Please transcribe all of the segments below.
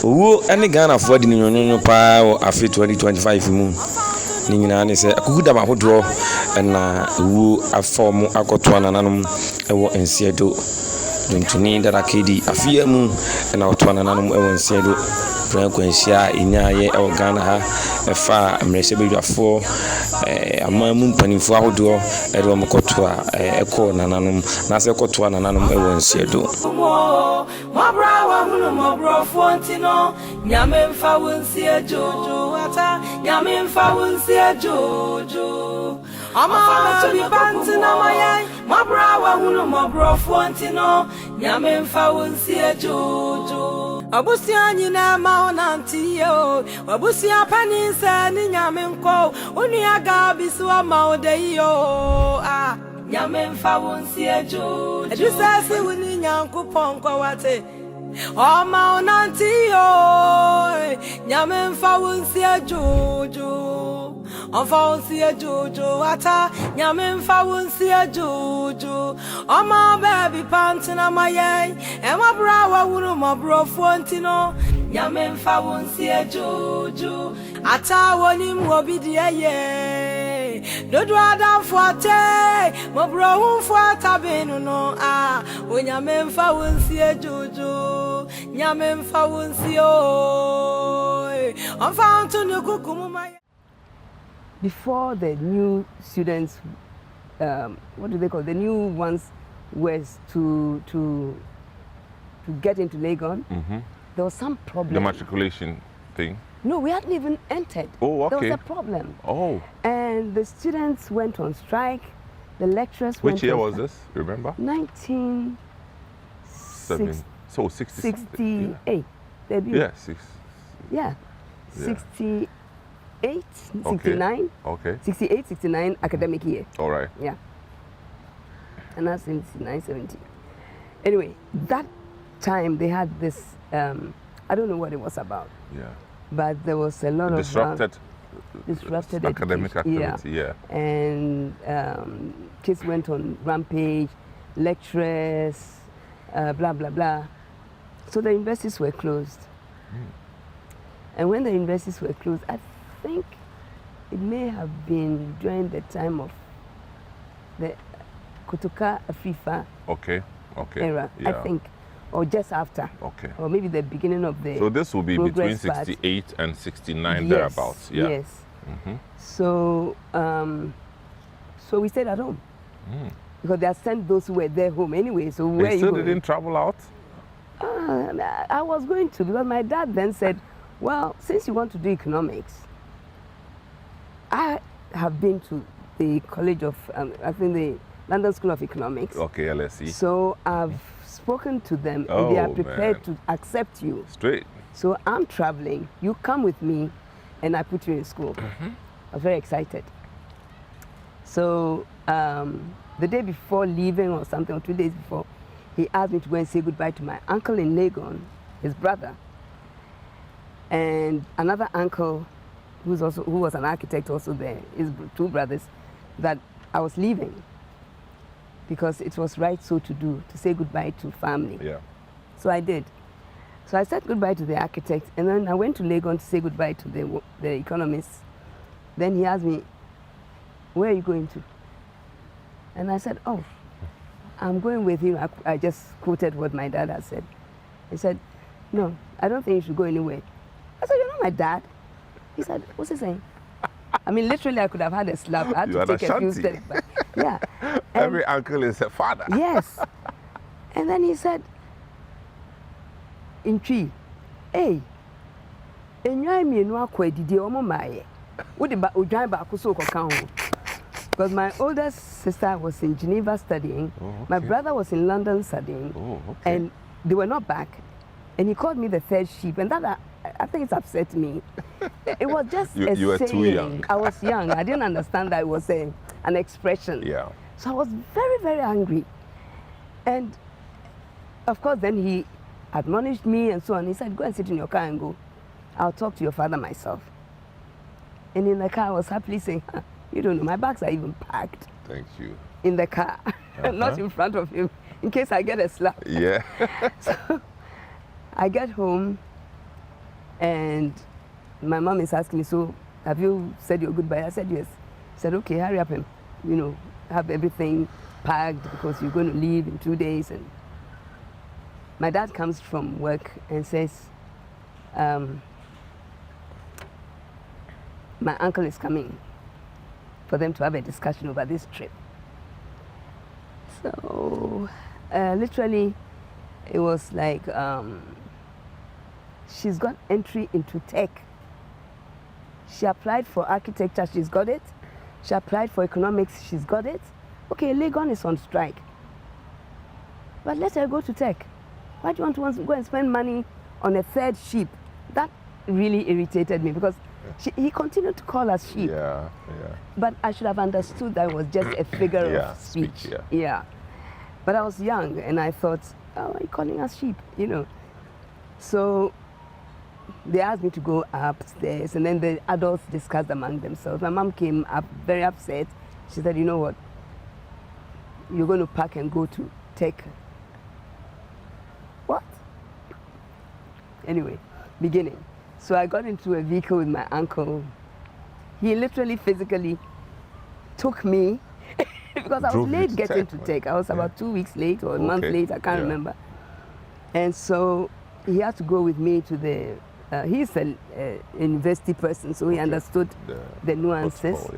Owo any Ghana for the nyonyo pa afi 2025 mu. Ni nyina ne se akuguda ma hodo na owo aform akoto anananom ewo ensiedo. Ntuni dara kedi afia mu na oto anananom ewo ensiedo. Frankwenzia inyaye ewo Ghana ha efa amrese bedwafo amamu mpanimfo ahodo edo mkoto eko nananom na se koto anananom ewo ensiedo. Mabrawa hunu mabrofo ntino nyame mfa wonsi ajojo ata nyame mfa wonsi ajojo ama to bi pantina mayan mabrawa hunu mabrofo ntino nyame mfa wonsi ajojo abusia nyina ma onanti yo abusia panisa ni nyame nko onua ga bisu ma ode yo nyame mfa wonsi ajojo edusase woni nyankopon kwa wate o ma onanti yo nyame mfa wonsi ajojo onfa wonsi ajojo ata nyame mfa wonsi ajojo o ma baby pantina mayen e ma brawa wuru ma brofo ntino nyame mfa wonsi ajojo ata woni mo bidiye dodo adam fuate mo bro fuata benu no onyame mfa wonsi ajojo nyame mfa wonsi o onfa ntunu kukumu mayen. Before the new students, what do they call the new ones, was to get into Legon, there was some problem. The matriculation thing? No, we hadn't even entered. Oh, okay. There was a problem. Oh. And the students went on strike. The lecturers Which year was this? Remember? 1968. Yeah, Yeah. 68, 69. Okay. 68, 69 academic year. All right. Yeah. And that's 69, 70. Anyway, that time they had this, I don't know what it was about. Yeah. But there was a lot disrupted academic education. activity, yeah. And kids went on rampage, lecturers, blah, blah, blah. So the universities were closed. And when the universities were closed, I think it may have been during the time of the Kutuka FIFA era, yeah. I think, or just after, or maybe the beginning of the. So this will be between 68 and 69 thereabouts, yeah. Yes. So, so we stayed at home because they had sent those who were there home anyway. So where you didn't travel out? I was going to, because my dad then said, "Well, since you want to do economics, I have been to the College of, I think the London School of Economics. Okay, LSE. So I've spoken to them and they are prepared to accept you. Straight. So I'm traveling. You come with me and I put you in school." I was very excited. So the day before leaving or something, or 2 days before, he asked me to go and say goodbye to my uncle in Legon, his brother, and another uncle who was an architect also there, his two brothers, that I was leaving because it was right so to do, to say goodbye to family. Yeah. So I did. So I said goodbye to the architect, and then I went to Legon to say goodbye to the economists. Then he asked me, "Where are you going to?" And I said, "Oh, I'm going with him." I just quoted what my dad had said. He said, "No, I don't think you should go anywhere." I said, "You're not my dad." He said, "What's he saying?" I mean, literally, I could have had a slap. I had to take a few steps back. Yeah. Every uncle is a father. Yes. And then he said, "In tree, hey, enjoy me no akwa didi omo maye. Wo de ba odwan ba akoso kokan ho." Because my oldest sister was in Geneva studying, my brother was in London studying, and they were not back. And he called me the third sheep, and that I think it's upset me. It was just a you were saying. too young. I was young. I didn't understand that it was an expression. Yeah. So I was very, very angry. And of course, then he admonished me and so on. He said, "Go and sit in your car and go. I'll talk to your father myself." And in the car, I was happily saying, "You don't know, my bags are even packed." Thank you. In the car, not in front of him, in case I get a slap. Yeah. So I get home, And my mom is asking me, so have you said your goodbye? I said yes. I said, okay, hurry up and, have everything packed because you're going to leave in 2 days. And my dad comes from work and says, my uncle is coming for them to have a discussion over this trip. So literally, it was like she's got entry into tech. She applied for architecture, she's got it. She applied for economics, she's got it. Okay, Legon is on strike. But let her go to tech. Why do you want to go and spend money on a third sheep? That really irritated me because he continued to call us sheep. Yeah. But I should have understood that it was just a figure of speech. Yeah. But I was young and I thought, oh, are you calling us sheep? So they asked me to go upstairs and then the adults discussed among themselves. My mom came up very upset. She said, you know what? You're going to pack and go to tech. What? Anyway, beginning. So I got into a vehicle with my uncle. He literally physically took me because I was late getting to tech. I was about 2 weeks late or a month late, I can't remember. And so he had to go with me to the, he's a university person, so he understood the nuances.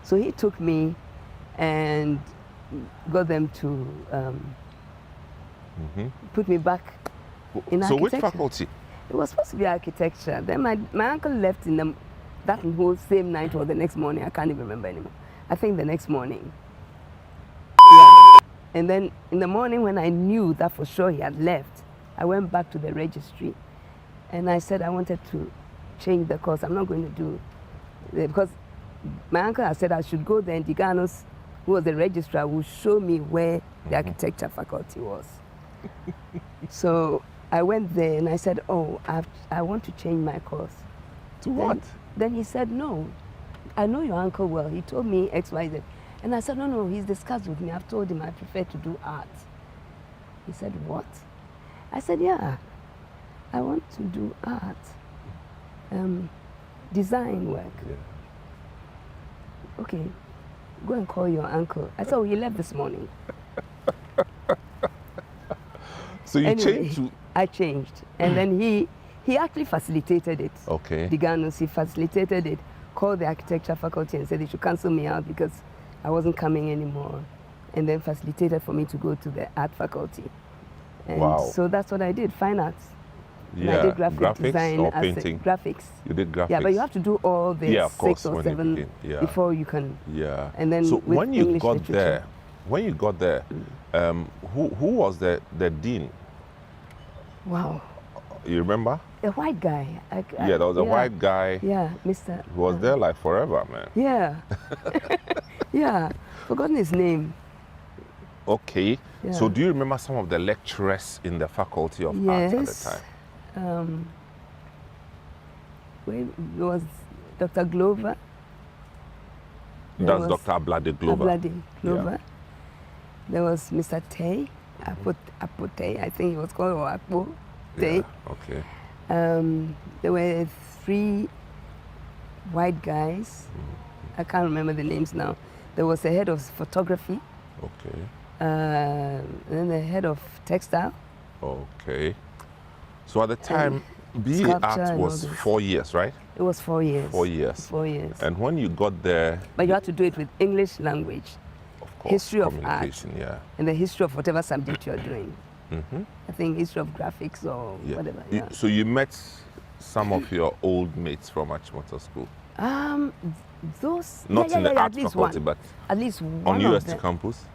So he took me and got them to put me back in architecture. So which faculty? It was supposed to be architecture. Then my uncle left in that whole same night or the next morning. I can't even remember anymore. I think the next morning. Yeah. And then in the morning when I knew that for sure he had left, I went back to the registry and I said I wanted to change the course. I'm not going to do it because my uncle had said I should go there and Diganos, who was the registrar, would show me where the architecture faculty was. So I went there and I said, oh, I want to change my course. To what? Then he said, no, I know your uncle well. He told me X, Y, Z. And I said, no, he's discussed with me. I've told him I prefer to do art. He said, what? I said, yeah, I want to do art, design work. Okay, go and call your uncle. I said, oh, he left this morning. So you changed to... I changed. And then he actually facilitated it. Okay. Diganos, he facilitated it, called the architecture faculty and said they should cancel me out because I wasn't coming anymore. And then facilitated for me to go to the art faculty. And so that's what I did, fine arts. And I did graphic design or painting? Graphics. You did graphics? Yeah, but you have to do all the 6 or 7 before you can. Yeah. And then so when you English got literature. there, who was the dean? Wow. You remember? A white guy. There was a white guy. Yeah, Mr. Who was there like forever, man. Yeah. Yeah. Forgotten his name. Okay. Yeah. So do you remember some of the lecturers in the faculty of arts at the time? It was Dr. Glover. That's Dr. Ablade Glover. Ablade Glover. Yeah. There was Mr. Tay, Apote, I think he was called, or Akpo Tay. Yeah, okay. There were 3 white guys. I can't remember the names now. There was a head of photography. Okay. And then the head of textile. Okay. So at the time, BA Art was 4 years, right? It was 4 years. 4 years. 4 years. And when you got there... But you had to do it with English language. Of course, history of art. Yeah. And the history of whatever subject you're doing. I think history of graphics or whatever. Yeah. So you met some of your old mates from Achimota School? Those... Not in the art faculty, but at least one on UST campus?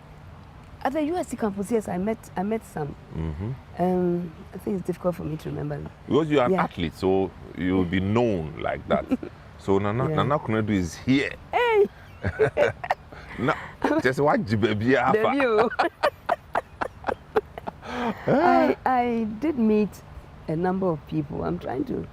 At the UST campus, yes, I met some. I think it's difficult for me to remember. Because you're an athlete, so you'll be known like that. So Nana Konadu is here. Hey! No, just watch baby. I did meet a number of people. I'm trying to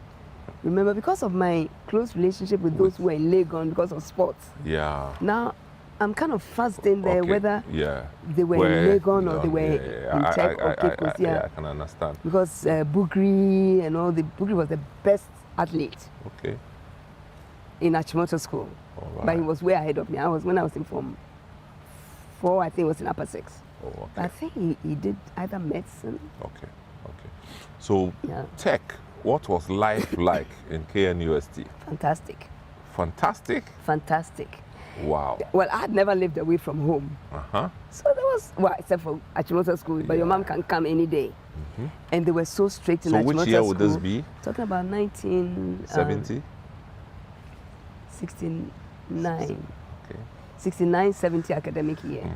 remember because of my close relationship with those who were in Legon because of sports. Yeah. Now, I'm kind of fussed in there Okay. whether Yeah. they were in Legon or they were in Tech or Cape Coast. Yeah, I can understand. Because Bugri and all, Bugri was the best athlete Okay. in Achimota school. All But he right. was way ahead of me. When I was in Form 4, I think it was in Upper 6. Oh, But I okay. think he did either medicine. Okay. Okay. So, Yeah. Tech, what was life like in KNUST? Fantastic. Fantastic. Fantastic. Wow. Well, I had never lived away from home. Uh-huh. So there was, well, except for Achimota school, but your mom can come any day. And they were so strict in So Achimota which year would this school. be? Talking about 70? 69. Okay. 69, 70 academic year.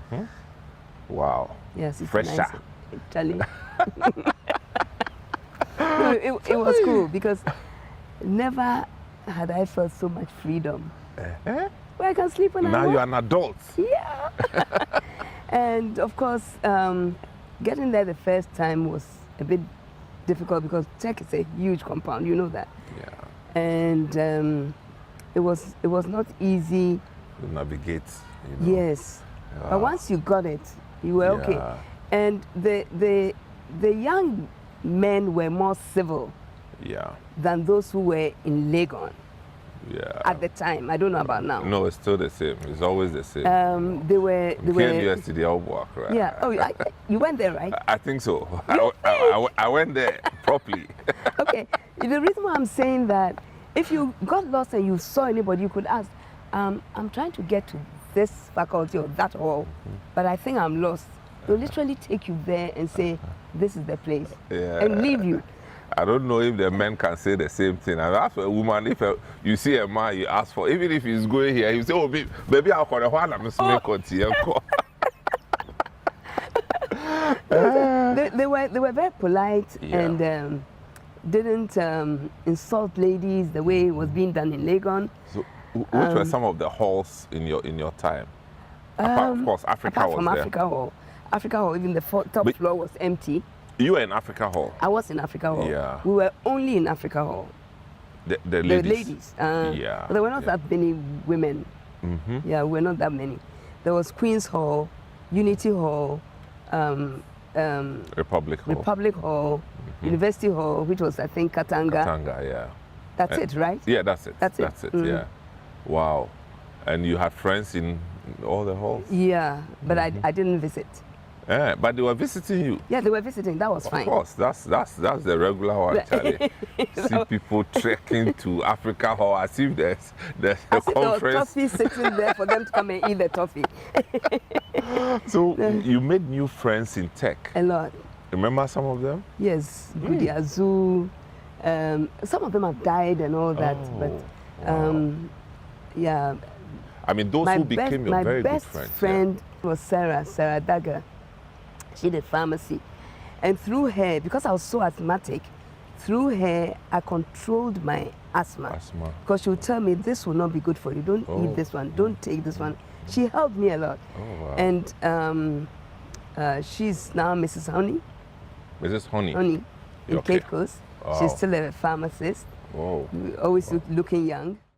Wow. Yeah, 69. Fresher. Charlie. No, it was cool because never had I felt so much freedom. Eh? Where I can sleep when I Now want. you're an adult. Yeah. And of course, getting there the first time was a bit difficult because Tech is a huge compound, you know that. Yeah. And it was not easy. To navigate, you know. Yes. Yeah. But once you got it, you were okay. Yeah. And the young men were more civil Yeah. than those who were in Legon Yeah. at the time. I don't know about now. No, it's still the same. It's always the same. They were. KNUST, they all work, right? Yeah. Oh, you went there, right? I think so. I went there properly. Okay. The reason why I'm saying that, if you got lost and you saw anybody, you could ask, I'm trying to get to this faculty or that hall, but I think I'm lost. They'll literally take you there and say, this is the place, Yeah. and leave you. I don't know if the men can say the same thing. And ask a woman, if you see a man you ask for, even if he's going here, you say, oh, baby, I'll call the one, I'm They were very polite. Yeah. And didn't insult ladies the way it was being done in Legon. So, which were some of the halls in your time? Apart, of course, Africa apart was from there. Africa Hall. Africa Hall, even the top But- floor was empty. You were in Africa Hall. I was in Africa Hall. Yeah. We were only in Africa Hall. The The ladies. ladies. But there were not that many women. Yeah, we were not that many. There was Queen's Hall, Unity Hall, Republic Hall. Republic Hall, University Hall, which was, I think, Katanga. Katanga, yeah. That's it, right? Yeah, that's it. That's it. That's it, yeah. Wow. And you had friends in all the halls? Yeah, but I didn't visit. Yeah, but they were visiting you. Yeah, they were visiting. That was fine. Of course, that's the regular one, Charlie. See people trekking to Africa Hall as if there's a As if there was conference. toffee sitting there for them to come and eat the toffee. So you made new friends in Tech. A lot. Remember some of them? Yes, Gudi Azu. Some of them have died and all that, but yeah. I mean, those who became your very my best good friends. friend was Sarah Dagger. She did pharmacy. And through her, because I was so asthmatic, through her, I controlled my asthma. Asthma. Because she would tell me, this will not be good for you. Don't eat this one. Don't take this one. She helped me a lot. Oh, wow. And she's now Mrs. Honey. Mrs. Honey. In Okay. Cape Coast. Wow. She's still a pharmacist. Whoa. Always looking young.